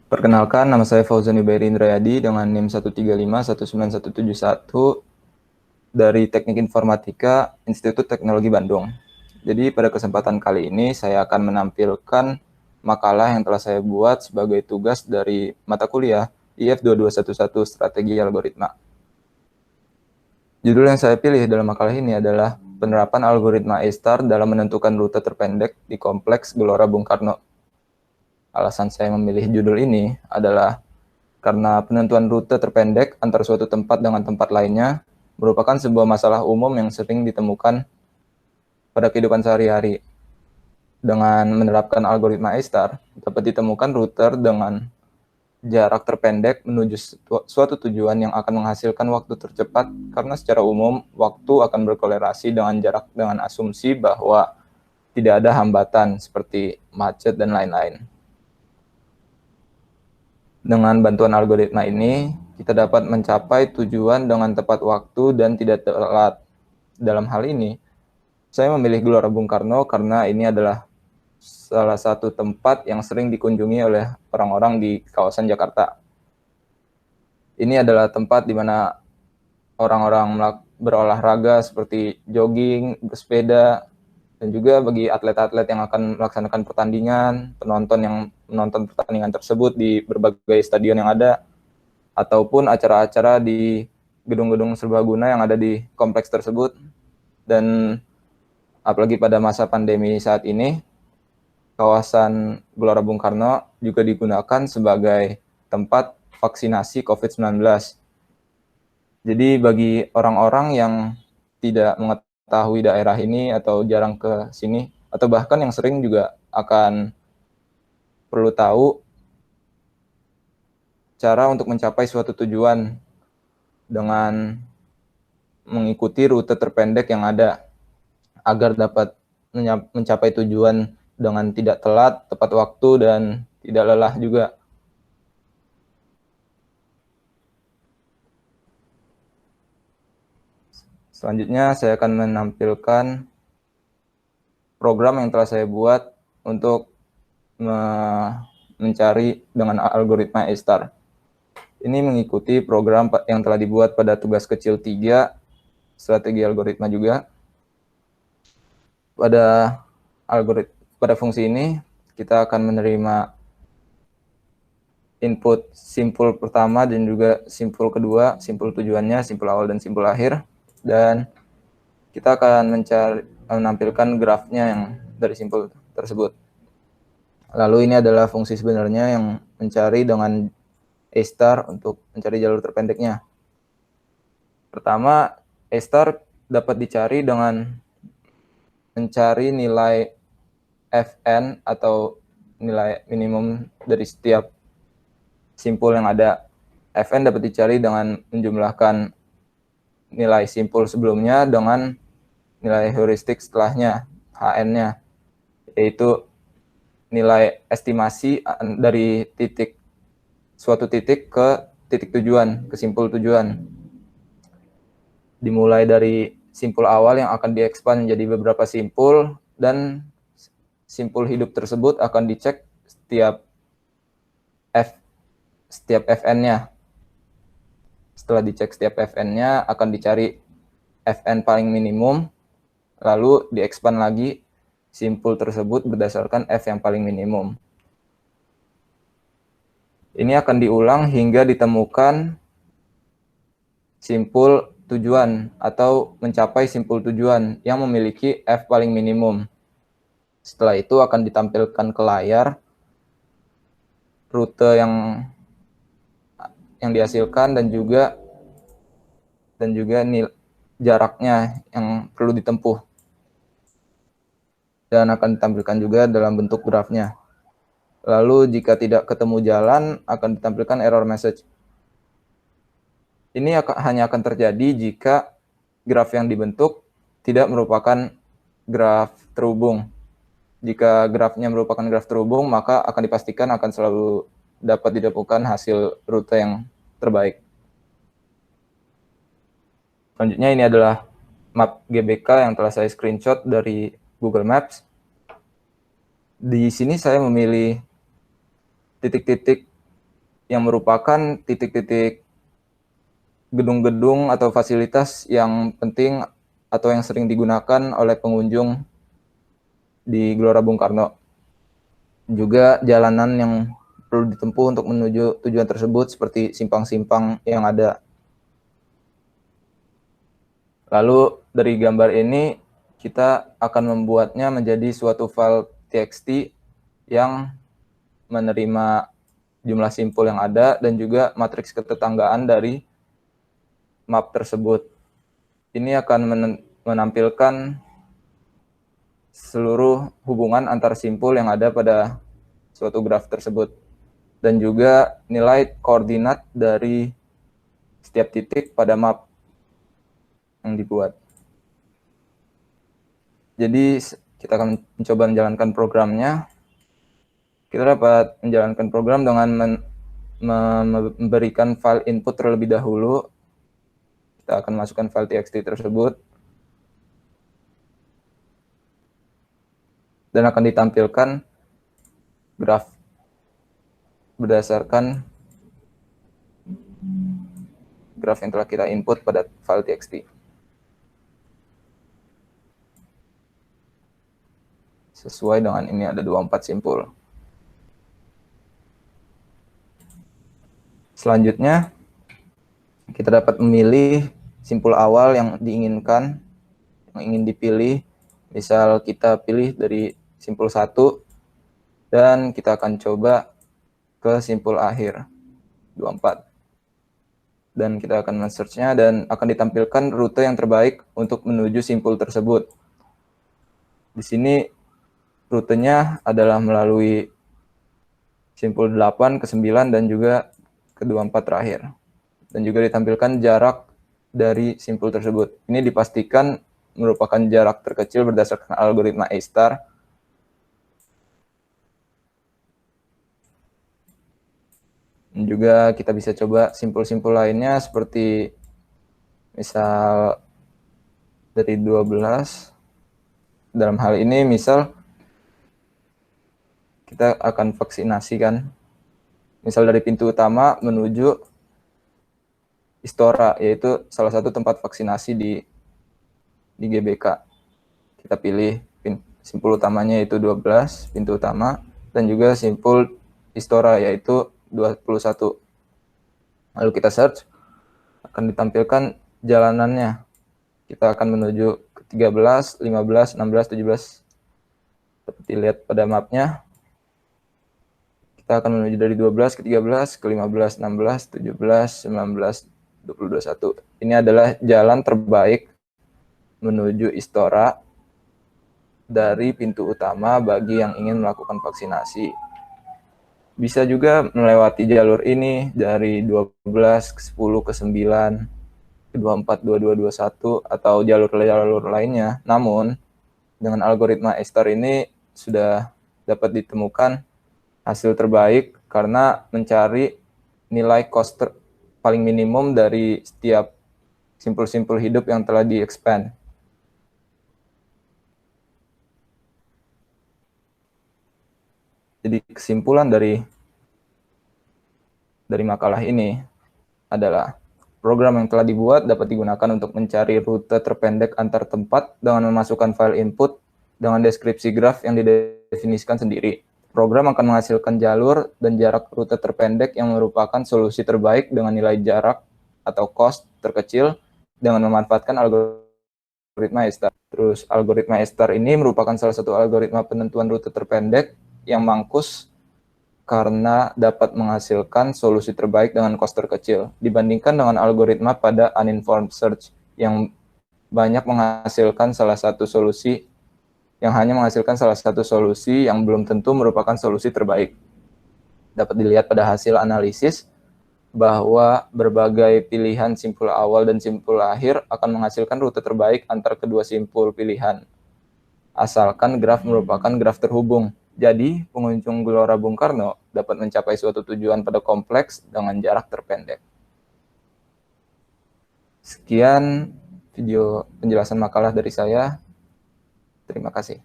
Perkenalkan, nama saya Fauzan Yubairi Indrayadi dengan NIM 1351971 dari Teknik Informatika Institut Teknologi Bandung. Jadi pada kesempatan kali ini saya akan menampilkan makalah yang telah saya buat sebagai tugas dari mata kuliah IF 2211 Strategi Algoritma. Judul yang saya pilih dalam makalah ini adalah penerapan algoritma A-star dalam menentukan rute terpendek di kompleks Gelora Bung Karno. Alasan saya memilih judul ini adalah karena penentuan rute terpendek antara suatu tempat dengan tempat lainnya merupakan sebuah masalah umum yang sering ditemukan pada kehidupan sehari-hari. Dengan menerapkan algoritma A-star, dapat ditemukan rute dengan jarak terpendek menuju suatu tujuan yang akan menghasilkan waktu tercepat karena secara umum waktu akan berkorelasi dengan jarak dengan asumsi bahwa tidak ada hambatan seperti macet dan lain-lain. Dengan bantuan algoritma ini, kita dapat mencapai tujuan dengan tepat waktu dan tidak telat. Dalam hal ini, saya memilih Gelora Bung Karno karena ini adalah salah satu tempat yang sering dikunjungi oleh orang-orang di kawasan Jakarta. Ini adalah tempat di mana orang-orang berolahraga seperti jogging, bersepeda, dan juga bagi atlet-atlet yang akan melaksanakan pertandingan, penonton yang menonton pertandingan tersebut di berbagai stadion yang ada, ataupun acara-acara di gedung-gedung serbaguna yang ada di kompleks tersebut. Dan apalagi pada masa pandemi saat ini, kawasan Gelora Bung Karno juga digunakan sebagai tempat vaksinasi COVID-19. Jadi bagi orang-orang yang tidak mengetahui daerah ini atau jarang ke sini, atau bahkan yang sering juga akan perlu tahu cara untuk mencapai suatu tujuan dengan mengikuti rute terpendek yang ada agar dapat mencapai tujuan dengan tidak telat, tepat waktu, dan tidak lelah juga. Selanjutnya saya akan menampilkan program yang telah saya buat untuk mencari dengan algoritma A-star. Ini mengikuti program yang telah dibuat pada tugas kecil 3, strategi algoritma juga. Pada fungsi ini, kita akan menerima input simpul pertama dan juga simpul kedua, simpul tujuannya, simpul awal dan simpul akhir. Dan kita akan menampilkan grafnya yang dari simpul tersebut. Lalu ini adalah fungsi sebenarnya yang mencari dengan A-star untuk mencari jalur terpendeknya. Pertama, A-star dapat dicari dengan mencari nilai Fn atau nilai minimum dari setiap simpul yang ada. Fn dapat dicari dengan menjumlahkan nilai simpul sebelumnya dengan nilai heuristik setelahnya, Hn-nya, yaitu nilai estimasi dari suatu titik ke titik tujuan, ke simpul tujuan. Dimulai dari simpul awal yang akan diekspan menjadi beberapa simpul, dan simpul hidup tersebut akan dicek setiap Fn-nya. Setelah dicek setiap Fn-nya, akan dicari Fn paling minimum, lalu diekspan lagi simpul tersebut berdasarkan F yang paling minimum. Ini akan diulang hingga ditemukan simpul tujuan atau mencapai simpul tujuan yang memiliki F paling minimum. Setelah itu akan ditampilkan ke layar rute yang dihasilkan dan juga jaraknya yang perlu ditempuh. Dan akan ditampilkan juga dalam bentuk grafnya. Lalu jika tidak ketemu jalan, akan ditampilkan error message. Ini hanya akan terjadi jika graf yang dibentuk tidak merupakan graf terhubung. Jika grafnya merupakan graf terhubung, maka akan dipastikan akan selalu dapat ditemukan hasil rute yang terbaik. Selanjutnya ini adalah map GBK yang telah saya screenshot dari Google Maps. Di sini saya memilih titik-titik yang merupakan titik-titik gedung-gedung atau fasilitas yang penting atau yang sering digunakan oleh pengunjung di Gelora Bung Karno. Juga jalanan yang perlu ditempuh untuk menuju tujuan tersebut seperti simpang-simpang yang ada. Lalu dari gambar ini kita akan membuatnya menjadi suatu file txt yang menerima jumlah simpul yang ada dan juga matriks ketetanggaan dari map tersebut. Ini akan menampilkan seluruh hubungan antar simpul yang ada pada suatu graf tersebut dan juga nilai koordinat dari setiap titik pada map yang dibuat. Jadi kita akan mencoba menjalankan programnya. Kita dapat menjalankan program dengan memberikan file input terlebih dahulu. Kita akan masukkan file txt tersebut dan akan ditampilkan graf berdasarkan graf yang telah kita input pada file txt. Sesuai dengan ini ada 24 simpul. Selanjutnya, kita dapat memilih simpul awal yang diinginkan, yang ingin dipilih. Misal kita pilih dari simpul 1, dan kita akan coba ke simpul akhir, 24. Dan kita akan men-search-nya dan akan ditampilkan rute yang terbaik untuk menuju simpul tersebut. Di sini rutenya adalah melalui simpul 8 ke 9 dan juga ke 24 terakhir. Dan juga ditampilkan jarak dari simpul tersebut. Ini dipastikan merupakan jarak terkecil berdasarkan algoritma A*. Dan juga kita bisa coba simpul-simpul lainnya seperti misal dari 12. Dalam hal ini misal kita akan vaksinasi kan. Misal dari pintu utama menuju Istora, yaitu salah satu tempat vaksinasi di GBK. Kita pilih simpul utamanya yaitu 12, pintu utama, dan juga simpul Istora yaitu 21. Lalu kita search, akan ditampilkan jalanannya. Kita akan menuju ke 13, 15, 16, 17. Seperti lihat pada mapnya, kita akan menuju dari 12 ke 13, ke 15, 16, 17, 19, 20, 21. Ini adalah jalan terbaik menuju Istora dari pintu utama bagi yang ingin melakukan vaksinasi. Bisa juga melewati jalur ini dari 12 ke 10 ke 9, ke 24, 22, 21, atau jalur-jalur lainnya. Namun, dengan algoritma A* ini sudah dapat ditemukan hasil terbaik karena mencari nilai cost paling minimum dari setiap simpul-simpul hidup yang telah di-expand. Jadi kesimpulan dari makalah ini adalah program yang telah dibuat dapat digunakan untuk mencari rute terpendek antar tempat dengan memasukkan file input dengan deskripsi graf yang didefinisikan sendiri. Program akan menghasilkan jalur dan jarak rute terpendek yang merupakan solusi terbaik dengan nilai jarak atau cost terkecil dengan memanfaatkan algoritma A*. Terus algoritma A* ini merupakan salah satu algoritma penentuan rute terpendek yang mangkus karena dapat menghasilkan solusi terbaik dengan cost terkecil dibandingkan dengan algoritma pada uninformed search yang banyak menghasilkan salah satu solusi yang belum tentu merupakan solusi terbaik. Dapat dilihat pada hasil analisis bahwa berbagai pilihan simpul awal dan simpul akhir akan menghasilkan rute terbaik antar kedua simpul pilihan, asalkan graf merupakan graf terhubung. Jadi, pengunjung Gelora Bung Karno dapat mencapai suatu tujuan pada kompleks dengan jarak terpendek. Sekian video penjelasan makalah dari saya. Terima kasih.